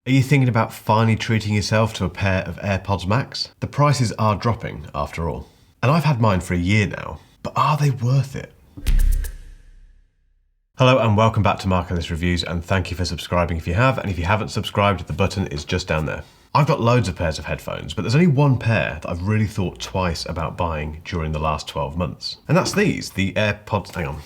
Are you thinking about finally treating yourself to a pair of AirPods Max? The prices are dropping after all. And I've had mine for a year now, but are they worth it? Hello and welcome back to Ellis Reviews, and thank you for subscribing if you have, and if you haven't subscribed, the button is just down there. I've got loads of pairs of headphones, but there's only one pair that I've really thought twice about buying during the last 12 months. And that's these, the AirPods, hang on.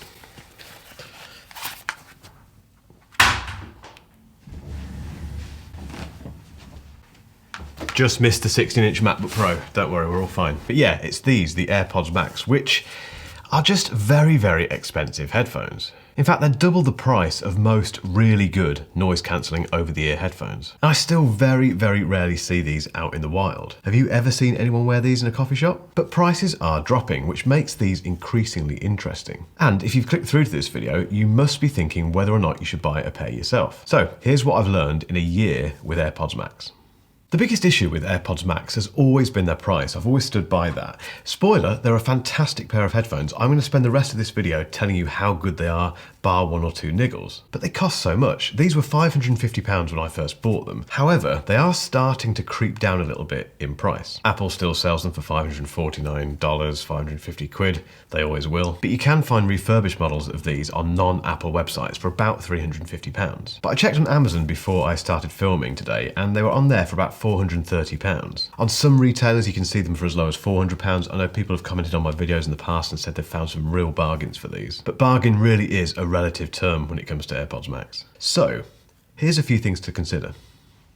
Just missed the 16-inch MacBook Pro, don't worry, we're all fine. But yeah, it's these, the AirPods Max, which are just very, very expensive headphones. In fact, they're double the price of most really good noise-cancelling over-the-ear headphones. And I still very, very rarely see these out in the wild. Have you ever seen anyone wear these in a coffee shop? But prices are dropping, which makes these increasingly interesting. And if you've clicked through to this video, you must be thinking whether or not you should buy a pair yourself. So here's what I've learned in a year with AirPods Max. The biggest issue with AirPods Max has always been their price. I've always stood by that. Spoiler, they're a fantastic pair of headphones. I'm going to spend the rest of this video telling you how good they are, bar one or two niggles. But they cost so much. These were £550 when I first bought them. However, they are starting to creep down a little bit in price. Apple still sells them for $549, 550 quid. They always will. But you can find refurbished models of these on non-Apple websites for about £350. But I checked on Amazon before I started filming today, and they were on there for about £430. On some retailers, you can see them for as low as £400. I know people have commented on my videos in the past and said they've found some real bargains for these. But bargain really is a relative term when it comes to AirPods Max. So, here's a few things to consider.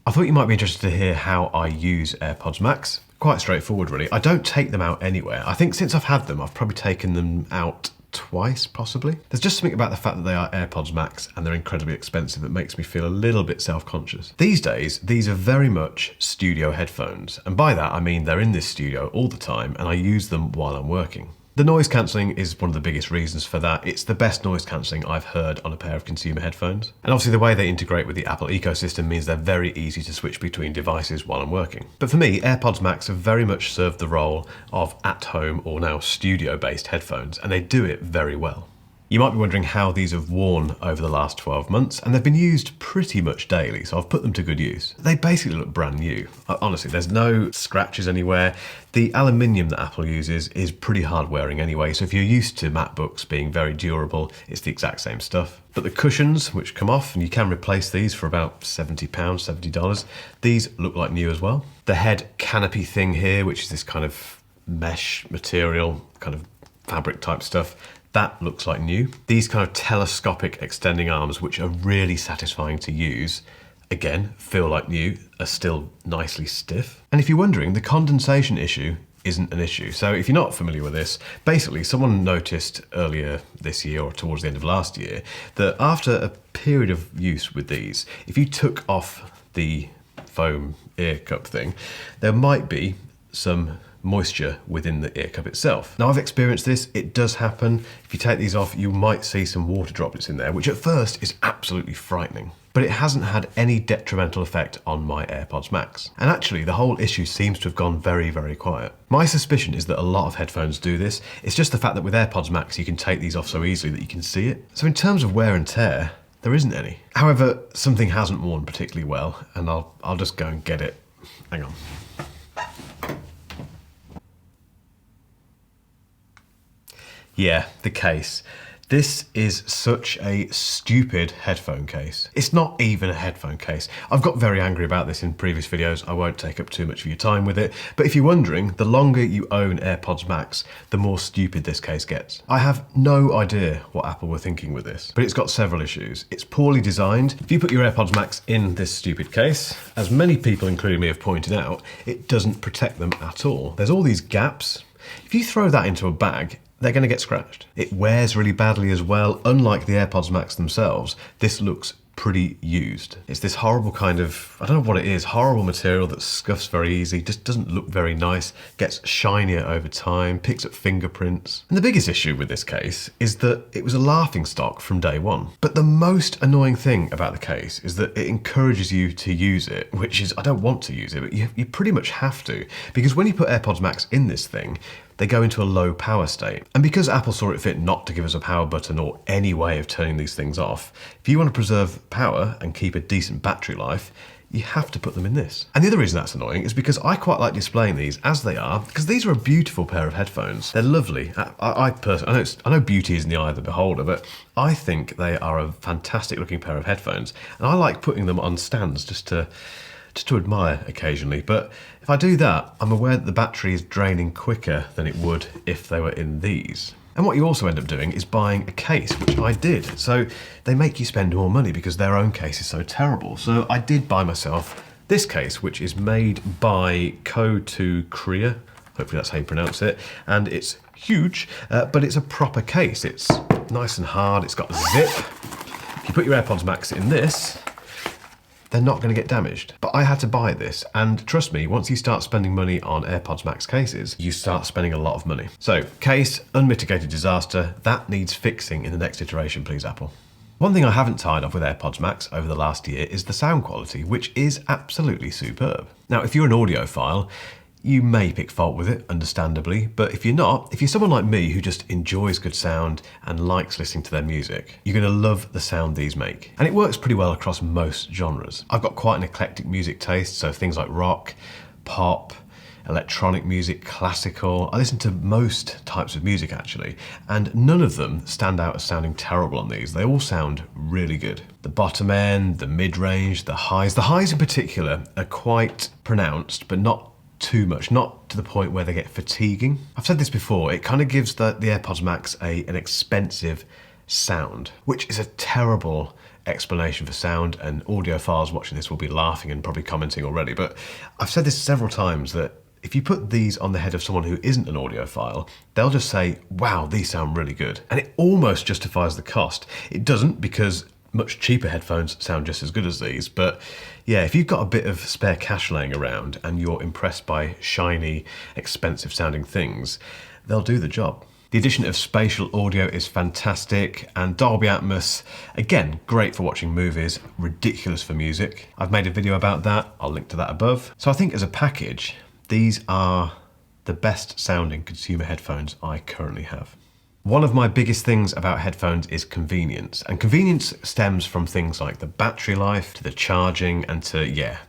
I thought you might be interested to hear how I use AirPods Max. Quite straightforward, really. I don't take them out anywhere. I think since I've had them, I've probably taken them out twice, possibly. There's just something about the fact that they are AirPods Max and they're incredibly expensive that makes me feel a little bit self-conscious. These days, these are very much studio headphones. And by that, I mean they're in this studio all the time and I use them while I'm working. The noise cancelling is one of the biggest reasons for that. It's the best noise cancelling I've heard on a pair of consumer headphones. And obviously the way they integrate with the Apple ecosystem means they're very easy to switch between devices while I'm working. But for me, AirPods Max have very much served the role of at-home or now studio-based headphones, and they do it very well. You might be wondering how these have worn over the last 12 months, and they've been used pretty much daily, so I've put them to good use. They basically look brand new. Honestly, there's no scratches anywhere. The aluminium that Apple uses is pretty hard wearing anyway, so if you're used to MacBooks being very durable, it's the exact same stuff. But the cushions, which come off, and you can replace these for about £70, $70, these look like new as well. The head canopy thing here, which is this kind of mesh material, kind of fabric type stuff, that looks like new. These kind of telescopic extending arms, which are really satisfying to use, again, feel like new, are still nicely stiff. And if you're wondering, the condensation issue isn't an issue. So if you're not familiar with this, basically someone noticed earlier this year or towards the end of last year that after a period of use with these, if you took off the foam ear cup thing, there might be some moisture within the ear cup itself. Now I've experienced this, it does happen. If you take these off, you might see some water droplets in there, which at first is absolutely frightening. But it hasn't had any detrimental effect on my AirPods Max. And actually the whole issue seems to have gone very, very quiet. My suspicion is that a lot of headphones do this. It's just the fact that with AirPods Max you can take these off so easily that you can see it. So in terms of wear and tear, there isn't any. However, something hasn't worn particularly well, and I'll just go and get it. Hang on. Yeah, the case. This is such a stupid headphone case. It's not even a headphone case. I've got very angry about this in previous videos. I won't take up too much of your time with it. But if you're wondering, the longer you own AirPods Max, the more stupid this case gets. I have no idea what Apple were thinking with this, but it's got several issues. It's poorly designed. If you put your AirPods Max in this stupid case, as many people, including me, have pointed out, it doesn't protect them at all. There's all these gaps. If you throw that into a bag, they're going to get scratched. It wears really badly as well. Unlike the AirPods Max themselves, this looks pretty used. It's this horrible kind of, I don't know what it is, horrible material that scuffs very easy, just doesn't look very nice, gets shinier over time, picks up fingerprints. And the biggest issue with this case is that it was a laughing stock from day one. But the most annoying thing about the case is that it encourages you to use it, which is, I don't want to use it, but you pretty much have to. Because when you put AirPods Max in this thing, they go into a low power state. And because Apple saw it fit not to give us a power button or any way of turning these things off, if you want to preserve power and keep a decent battery life, you have to put them in this. And the other reason that's annoying is because I quite like displaying these as they are, because these are a beautiful pair of headphones. They're lovely. I personally, I know beauty is in the eye of the beholder, but I think they are a fantastic looking pair of headphones. And I like putting them on stands just to admire occasionally. But if I do that, I'm aware that the battery is draining quicker than it would if they were in these. And what you also end up doing is buying a case, which I did. So they make you spend more money because their own case is so terrible. So I did buy myself this case, which is made by Co2 Korea. Hopefully that's how you pronounce it. And it's huge, but it's a proper case. It's nice and hard. It's got a zip. If you put your AirPods Max in this, they're not going to get damaged. But I had to buy this, and trust me, once you start spending money on AirPods Max cases, you start spending a lot of money. So, case, unmitigated disaster, that needs fixing in the next iteration, please, Apple. One thing I haven't tied off with AirPods Max over the last year is the sound quality, which is absolutely superb. Now, if you're an audiophile, you may pick fault with it, understandably, but if you're not, if you're someone like me who just enjoys good sound and likes listening to their music, you're going to love the sound these make. And it works pretty well across most genres. I've got quite an eclectic music taste, so things like rock, pop, electronic music, classical. I listen to most types of music actually, and none of them stand out as sounding terrible on these. They all sound really good. The bottom end, the mid-range, the highs in particular are quite pronounced, but not too much, not to the point where they get fatiguing. I've said this before, it kind of gives the AirPods Max an expensive sound, which is a terrible explanation for sound, and audiophiles watching this will be laughing and probably commenting already, but I've said this several times that if you put these on the head of someone who isn't an audiophile, they'll just say, wow, these sound really good. And it almost justifies the cost. It doesn't, because much cheaper headphones sound just as good as these, but yeah, if you've got a bit of spare cash laying around and you're impressed by shiny, expensive sounding things, they'll do the job. The addition of spatial audio is fantastic, and Dolby Atmos, again, great for watching movies, ridiculous for music. I've made a video about that, I'll link to that above. So I think as a package, these are the best sounding consumer headphones I currently have. One of my biggest things about headphones is convenience, and convenience stems from things like the battery life, to the charging, and to,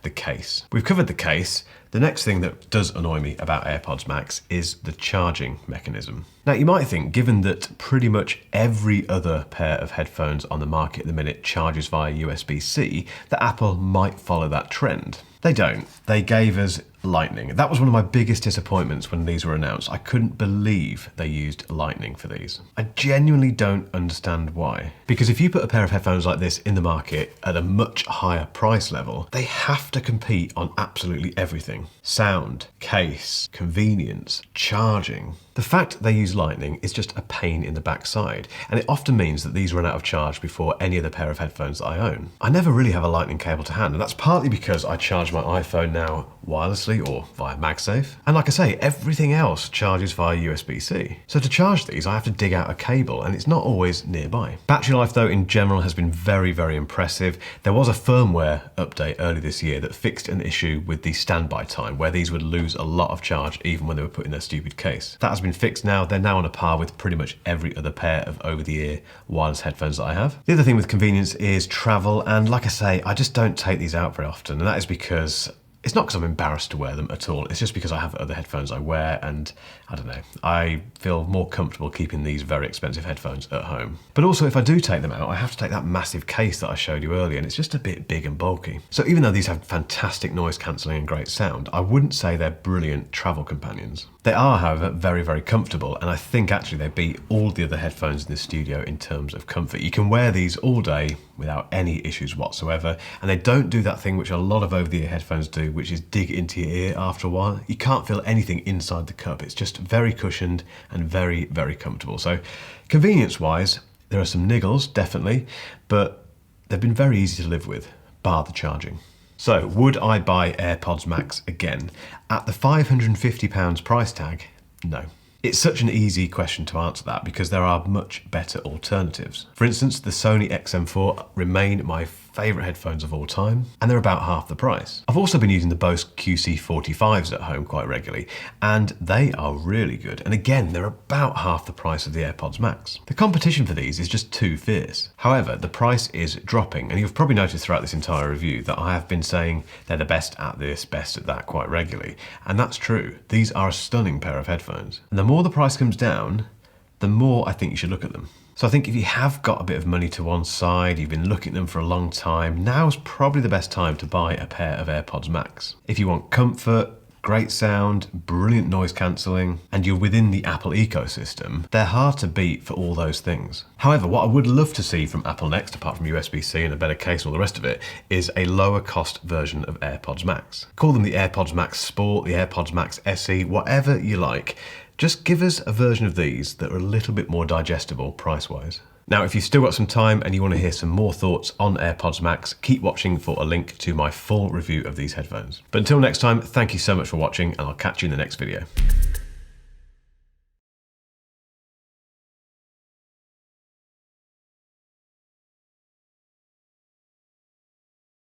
the case. We've covered the case. The next thing that does annoy me about AirPods Max is the charging mechanism. Now, you might think, given that pretty much every other pair of headphones on the market at the minute charges via USB-C, that Apple might follow that trend. They don't. They gave us Lightning. That was one of my biggest disappointments when these were announced. I couldn't believe they used Lightning for these. I genuinely don't understand why. Because if you put a pair of headphones like this in the market at a much higher price level, they have to compete on absolutely everything. Sound, case, convenience, charging. The fact they use Lightning is just a pain in the backside, and it often means that these run out of charge before any other pair of headphones that I own. I never really have a Lightning cable to hand, and that's partly because I charge my iPhone now wirelessly or via MagSafe. And like I say, everything else charges via USB-C. So to charge these, I have to dig out a cable, and it's not always nearby. Battery life, though, in general has been very, very impressive. There was a firmware update early this year that fixed an issue with the standby time, where these would lose a lot of charge even when they were put in their stupid case. That has been fixed now. They're now on a par with pretty much every other pair of over-the-ear wireless headphones that I have. The other thing with convenience is travel, and like I say, I just don't take these out very often, and that is because it's not because I'm embarrassed to wear them at all, it's just because I have other headphones I wear, and I don't know, I feel more comfortable keeping these very expensive headphones at home. But also, if I do take them out, I have to take that massive case that I showed you earlier, and it's just a bit big and bulky. So even though these have fantastic noise cancelling and great sound, I wouldn't say they're brilliant travel companions. They are, however, very, very comfortable, and I think actually they beat all the other headphones in the studio in terms of comfort. You can wear these all day without any issues whatsoever, and they don't do that thing which a lot of over-the-ear headphones do, which is dig into your ear after a while. You can't feel anything inside the cup. It's just very cushioned and very, very comfortable. So convenience-wise, there are some niggles, definitely, but they've been very easy to live with, bar the charging. So, would I buy AirPods Max again? At the £550 price tag, no. It's such an easy question to answer that because there are much better alternatives. For instance, the Sony XM4 remain my favourite headphones of all time, and they're about half the price. I've also been using the Bose QC45s at home quite regularly, and they are really good. And again, they're about half the price of the AirPods Max. The competition for these is just too fierce. However, the price is dropping, and you've probably noticed throughout this entire review that I have been saying they're the best at this, best at that quite regularly. And that's true. These are a stunning pair of headphones. And the more the price comes down, the more I think you should look at them. So I think if you have got a bit of money to one side, you've been looking at them for a long time, now's probably the best time to buy a pair of AirPods Max. If you want comfort, great sound, brilliant noise cancelling, and you're within the Apple ecosystem, they're hard to beat for all those things. However, what I would love to see from Apple next, apart from USB-C and a better case and all the rest of it, is a lower cost version of AirPods Max. Call them the AirPods Max Sport, the AirPods Max SE, whatever you like. Just give us a version of these that are a little bit more digestible price-wise. Now, if you've still got some time and you want to hear some more thoughts on AirPods Max, keep watching for a link to my full review of these headphones. But until next time, thank you so much for watching, and I'll catch you in the next video.